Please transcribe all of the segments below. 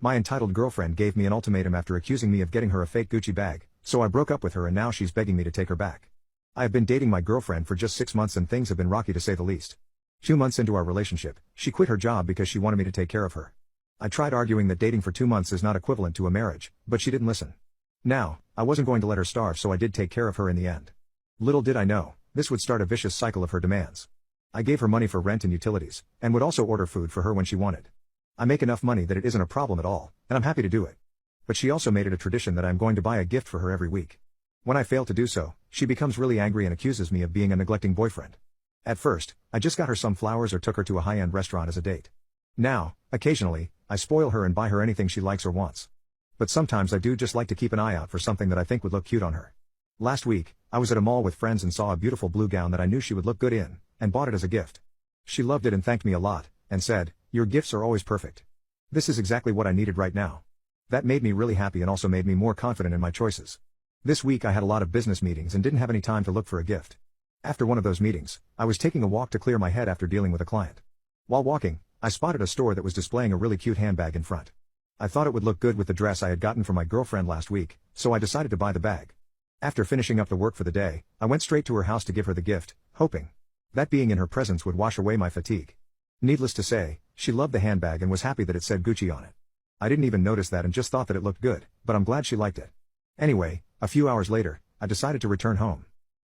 My entitled girlfriend gave me an ultimatum after accusing me of getting her a fake Gucci bag, so I broke up with her and now she's begging me to take her back. I have been dating my girlfriend for just 6 months and things have been rocky to say the least. 2 months into our relationship, she quit her job because she wanted me to take care of her. I tried arguing that dating for 2 months is not equivalent to a marriage, but she didn't listen. Now, I wasn't going to let her starve, so I did take care of her in the end. Little did I know, this would start a vicious cycle of her demands. I gave her money for rent and utilities, and would also order food for her when she wanted. I make enough money that it isn't a problem at all, and I'm happy to do it. But she also made it a tradition that I'm going to buy a gift for her every week. When I fail to do so, she becomes really angry and accuses me of being a neglecting boyfriend. At first, I just got her some flowers or took her to a high-end restaurant as a date. Now, occasionally, I spoil her and buy her anything she likes or wants. But sometimes I do just like to keep an eye out for something that I think would look cute on her. Last week, I was at a mall with friends and saw a beautiful blue gown that I knew she would look good in, and bought it as a gift. She loved it and thanked me a lot, and said, "Your gifts are always perfect. This is exactly what I needed right now." That made me really happy and also made me more confident in my choices. This week I had a lot of business meetings and didn't have any time to look for a gift. After one of those meetings, I was taking a walk to clear my head after dealing with a client. While walking, I spotted a store that was displaying a really cute handbag in front. I thought it would look good with the dress I had gotten from my girlfriend last week, so I decided to buy the bag. After finishing up the work for the day, I went straight to her house to give her the gift, hoping that being in her presence would wash away my fatigue. Needless to say, she loved the handbag and was happy that it said Gucci on it. I didn't even notice that and just thought that it looked good, but I'm glad she liked it. Anyway, a few hours later, I decided to return home.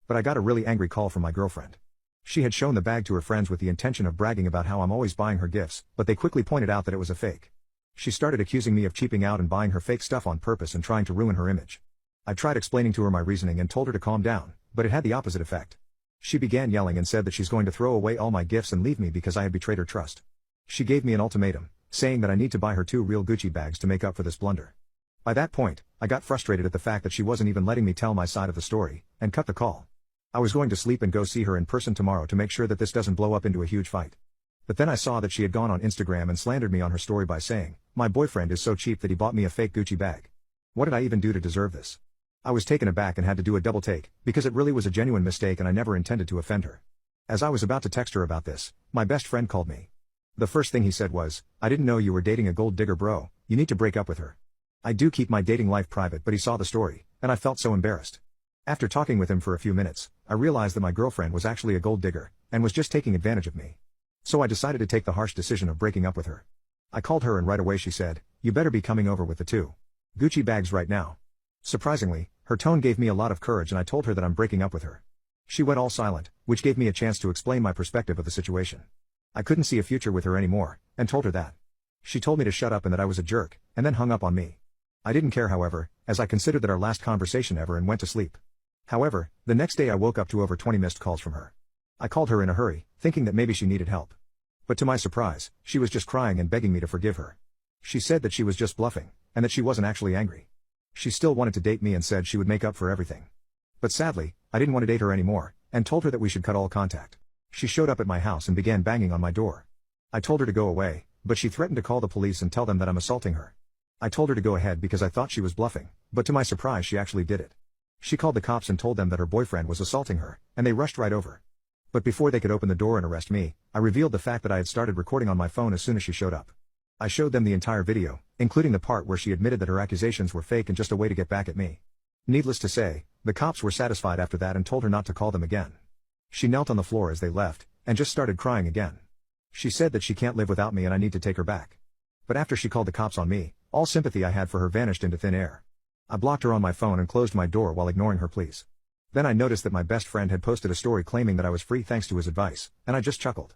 But I got a really angry call from my girlfriend. She had shown the bag to her friends with the intention of bragging about how I'm always buying her gifts, but they quickly pointed out that it was a fake. She started accusing me of cheaping out and buying her fake stuff on purpose and trying to ruin her image. I tried explaining to her my reasoning and told her to calm down, but it had the opposite effect. She began yelling and said that she's going to throw away all my gifts and leave me because I had betrayed her trust. She gave me an ultimatum, saying that I need to buy her 2 real Gucci bags to make up for this blunder. By that point, I got frustrated at the fact that she wasn't even letting me tell my side of the story, and cut the call. I was going to sleep and go see her in person tomorrow to make sure that this doesn't blow up into a huge fight. But then I saw that she had gone on Instagram and slandered me on her story by saying, "My boyfriend is so cheap that he bought me a fake Gucci bag. What did I even do to deserve this?" I was taken aback and had to do a double take, because it really was a genuine mistake and I never intended to offend her. As I was about to text her about this, my best friend called me. The first thing he said was, "I didn't know you were dating a gold digger, bro. You need to break up with her." I do keep my dating life private, but he saw the story, and I felt so embarrassed. After talking with him for a few minutes, I realized that my girlfriend was actually a gold digger, and was just taking advantage of me. So I decided to take the harsh decision of breaking up with her. I called her and right away she said, "You better be coming over with the 2 Gucci bags right now." Surprisingly, her tone gave me a lot of courage and I told her that I'm breaking up with her. She went all silent, which gave me a chance to explain my perspective of the situation. I couldn't see a future with her anymore, and told her that. She told me to shut up and that I was a jerk, and then hung up on me. I didn't care, however, as I considered that our last conversation ever, and went to sleep. However, the next day I woke up to over 20 missed calls from her. I called her in a hurry, thinking that maybe she needed help. But to my surprise, she was just crying and begging me to forgive her. She said that she was just bluffing, and that she wasn't actually angry. She still wanted to date me and said she would make up for everything. But sadly, I didn't want to date her anymore, and told her that we should cut all contact. She showed up at my house and began banging on my door. I told her to go away, but she threatened to call the police and tell them that I'm assaulting her. I told her to go ahead because I thought she was bluffing, but to my surprise she actually did it. She called the cops and told them that her boyfriend was assaulting her, and they rushed right over. But before they could open the door and arrest me, I revealed the fact that I had started recording on my phone as soon as she showed up. I showed them the entire video, including the part where she admitted that her accusations were fake and just a way to get back at me. Needless to say, the cops were satisfied after that and told her not to call them again. She knelt on the floor as they left, and just started crying again. She said that she can't live without me and I need to take her back. But after she called the cops on me, all sympathy I had for her vanished into thin air. I blocked her on my phone and closed my door while ignoring her pleas. Then I noticed that my best friend had posted a story claiming that I was free thanks to his advice, and I just chuckled.